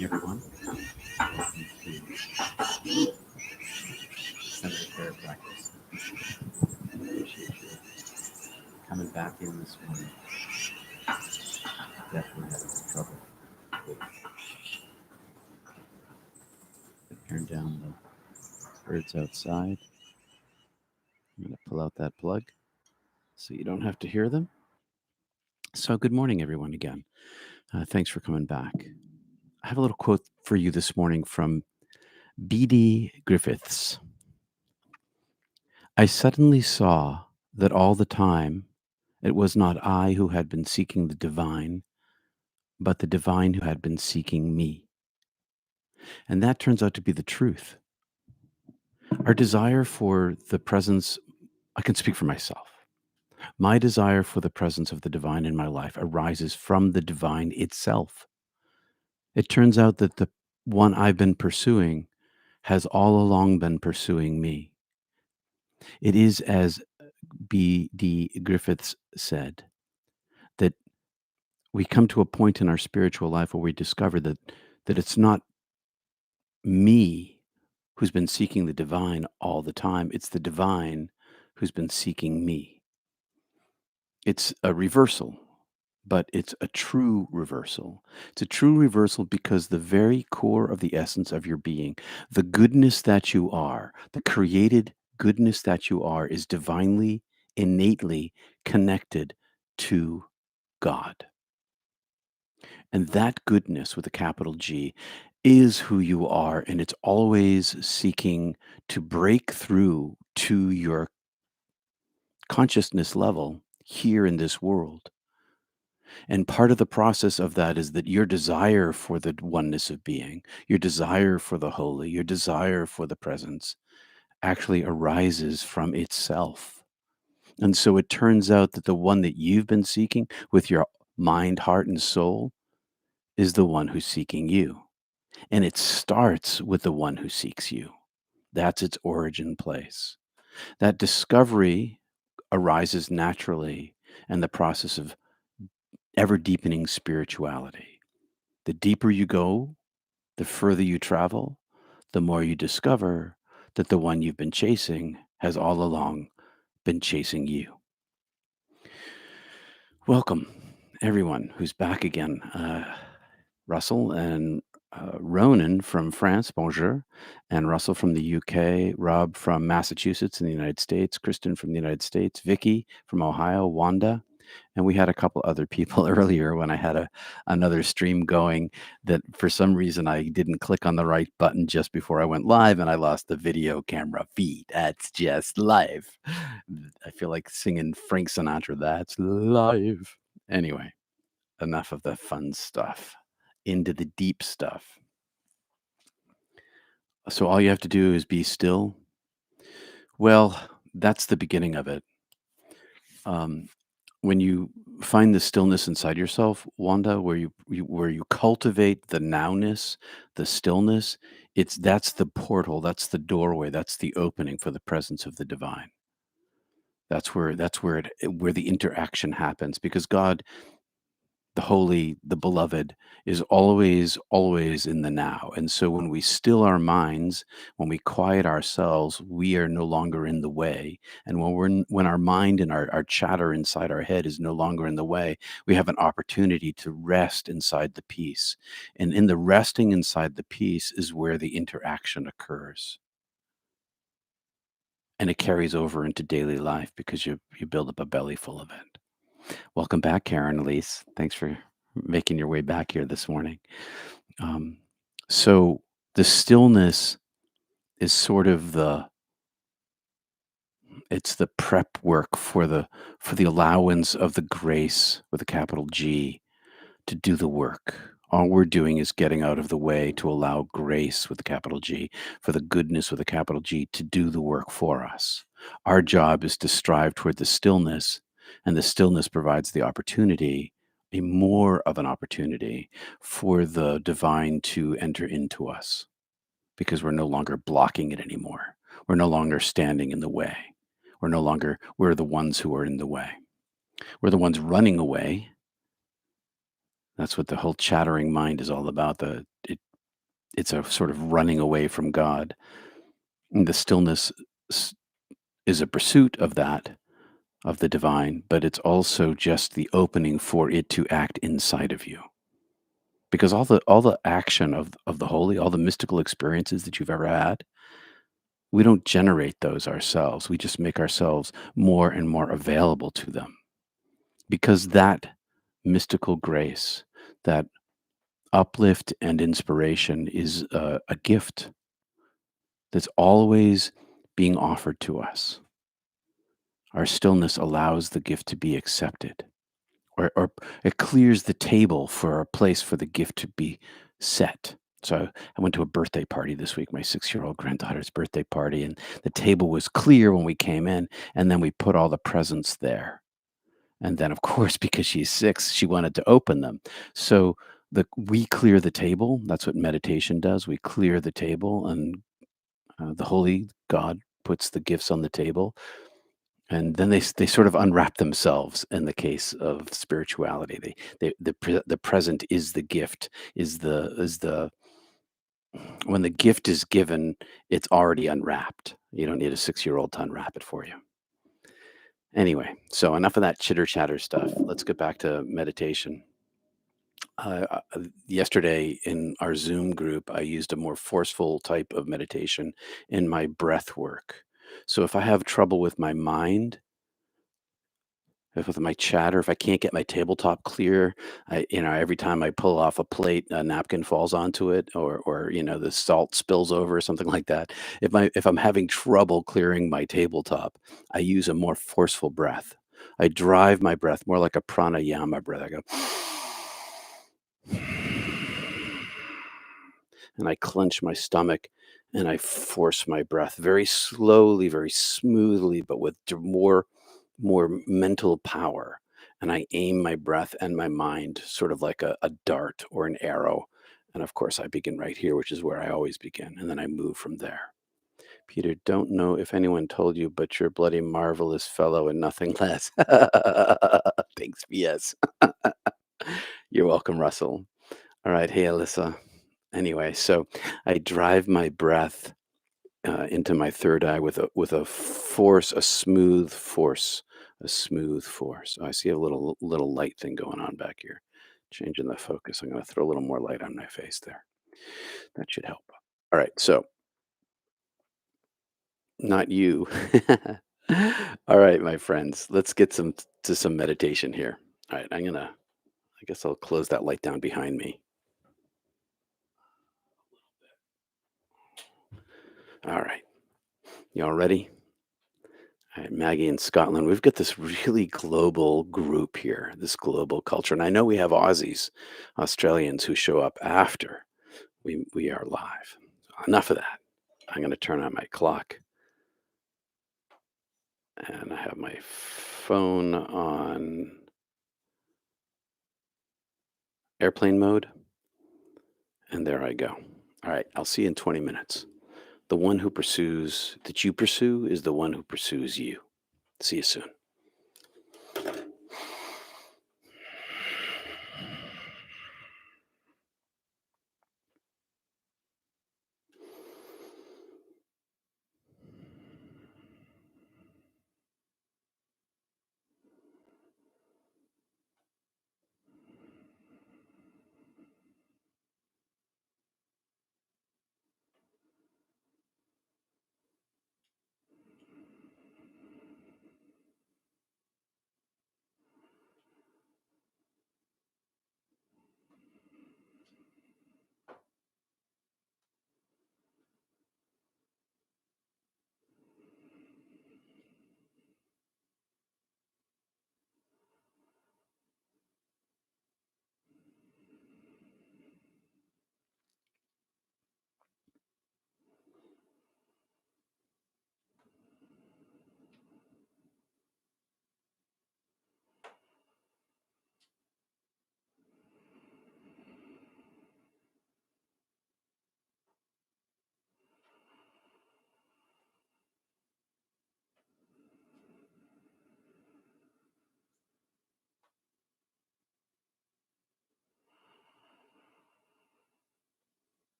morning, everyone. Welcome to Center Prayer Practice. Appreciate you coming back in this morning. Definitely having some trouble with turn down the birds outside. I'm going to pull out that plug so you don't have to hear them. So, good morning, everyone, again. Thanks for coming back. I have a little quote for you this morning from Bede Griffiths. I suddenly saw that all the time it was not I who had been seeking the divine, but the divine who had been seeking me. And that turns out to be the truth. Our desire for the presence, I can speak for myself. My desire for the presence of the divine in my life arises from the divine itself. It turns out that the one I've been pursuing has all along been pursuing me. It is as B.D. Griffiths said, that we come to a point in our spiritual life where we discover that it's not me who's been seeking the divine all the time. It's the divine who's been seeking me. It's a reversal, but it's a true reversal. It's a true reversal because the very core of the essence of your being, the goodness that you are, the created goodness that you are, is divinely, innately connected to God. And that goodness with a capital G is who you are, and it's always seeking to break through to your consciousness level here in this world. And part of the process of that is that your desire for the oneness of being, your desire for the holy, your desire for the presence actually arises from itself. And so it turns out that the one that you've been seeking with your mind, heart, and soul is the one who's seeking you. And it starts with the one who seeks you. That's its origin place. That discovery arises naturally in the process of ever deepening spirituality. The deeper you go, the further you travel, the more you discover that the one you've been chasing has all along been chasing you. Welcome, everyone who's back again. Russell and Ronan from France, bonjour, and Russell from the UK, Rob from Massachusetts in the United States, Kristen from the United States, Vicky from Ohio, Wanda, and we had a couple other people earlier when I had another stream going that for some reason I didn't click on the right button just before I went live and I lost the video camera feed. That's just live. I feel like singing Frank Sinatra, that's live. Anyway, enough of the fun stuff. Into the deep stuff. So all you have to do is be still. Well, that's the beginning of it. When you find the stillness inside yourself, Wanda, where you cultivate the nowness, the stillness, that's the portal, that's the doorway, that's the opening for the presence of the divine. That's where the interaction happens, because God, the holy, the beloved, is always in the now. And so when we still our minds, when we quiet ourselves, we are no longer in the way. And when our mind and our chatter inside our head is no longer in the way, we have an opportunity to rest inside the peace. And in the resting inside the peace is where the interaction occurs. And it carries over into daily life because you build up a belly full of it. Welcome back, Karen, Elise. Thanks for making your way back here this morning. So the stillness is sort of it's the prep work for the allowance of the grace with a capital G to do the work. All we're doing is getting out of the way to allow grace with a capital G, for the goodness with a capital G, to do the work for us. Our job is to strive toward the stillness, and the stillness provides the opportunity, a more of an opportunity, for the divine to enter into us, because we're no longer blocking it anymore. We're no longer standing in the way. We're the ones who are in the way. We're the ones running away. That's what the whole chattering mind is all about. It It's a sort of running away from God. And the stillness s- is a pursuit of that, of the divine, but it's also just the opening for it to act inside of you. Because all the action of the holy, all the mystical experiences that you've ever had, we don't generate those ourselves. We just make ourselves more and more available to them. Because that mystical grace, that uplift and inspiration is a gift that's always being offered to us. Our stillness allows the gift to be accepted, or it clears the table for a place for the gift to be set. So I went to a birthday party this week, my 6-year-old granddaughter's birthday party, and the table was clear when we came in, and then we put all the presents there. And then, of course, because she's 6, she wanted to open them. So we clear the table. That's what meditation does. We clear the table, and the holy God puts the gifts on the table, and then they sort of unwrap themselves. In the case of spirituality, the present is the gift, is the when the gift is given, it's already unwrapped. You don't need a 6-year-old to unwrap it for you. Anyway, so enough of that chitter chatter stuff. Let's get back to meditation. Yesterday in our Zoom group, I used a more forceful type of meditation in my breath work. So if I have trouble with my mind, if with my chatter, if I can't get my tabletop clear, every time I pull off a plate, a napkin falls onto it, or the salt spills over, or something like that. If I'm having trouble clearing my tabletop, I use a more forceful breath. I drive my breath more like a pranayama breath. I go, and I clench my stomach, and I force my breath very slowly, very smoothly, but with more mental power. And I aim my breath and my mind sort of like a dart or an arrow. And of course, I begin right here, which is where I always begin. And then I move from there. Peter, don't know if anyone told you, but you're a bloody marvelous fellow and nothing less. Thanks, BS. You're welcome, Russell. All right. Hey, Alyssa. Anyway, so I drive my breath into my third eye with a force, a smooth force, a smooth force. Oh, I see a little light thing going on back here, changing the focus. I'm going to throw a little more light on my face there. That should help. All right, so not you. All right, my friends, let's get to some meditation here. All right, I guess I'll close that light down behind me. All right, y'all ready? All right, Maggie in Scotland, we've got this really global group here, this global culture. And I know we have Aussies, Australians who show up after we are live. Enough of that. I'm going to turn on my clock, and I have my phone on airplane mode. And there I go. All right, I'll see you in 20 minutes. The one who pursues, that you pursue, is the one who pursues you. See you soon.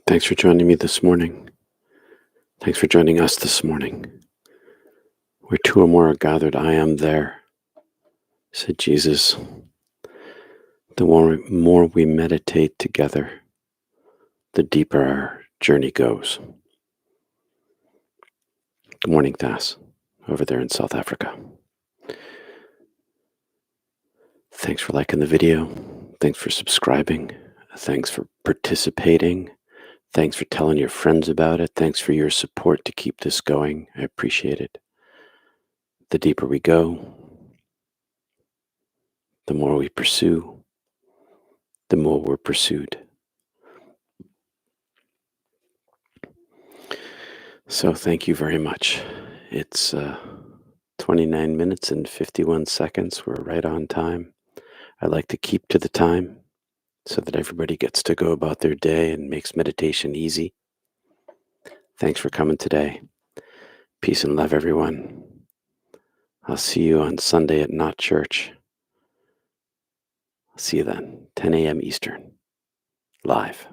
Thanks for joining me this morning. Thanks for joining us this morning. Where two or more are gathered, I am there, said Jesus. The more we meditate together, the deeper our journey goes. Good morning, Thas, over there in South Africa. Thanks for liking the video. Thanks for subscribing. Thanks for participating. Thanks for telling your friends about it. Thanks for your support to keep this going. I appreciate it. The deeper we go, the more we pursue, the more we're pursued. So thank you very much. It's 29 minutes and 51 seconds. We're right on time. I like to keep to the time so that everybody gets to go about their day and makes meditation easy. Thanks for coming today. Peace and love, everyone. I'll see you on Sunday at Not Church. I'll see you then, 10 a.m. Eastern, live.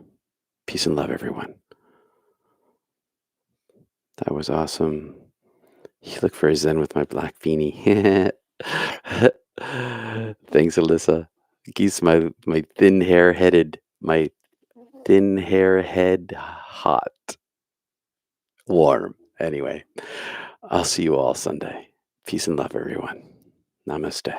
Peace and love, everyone. That was awesome. You look very zen with my black beanie. Thanks, Alyssa. Keeps my thin hair head hot, warm. Anyway, I'll see you all Sunday. Peace and love, everyone. Namaste.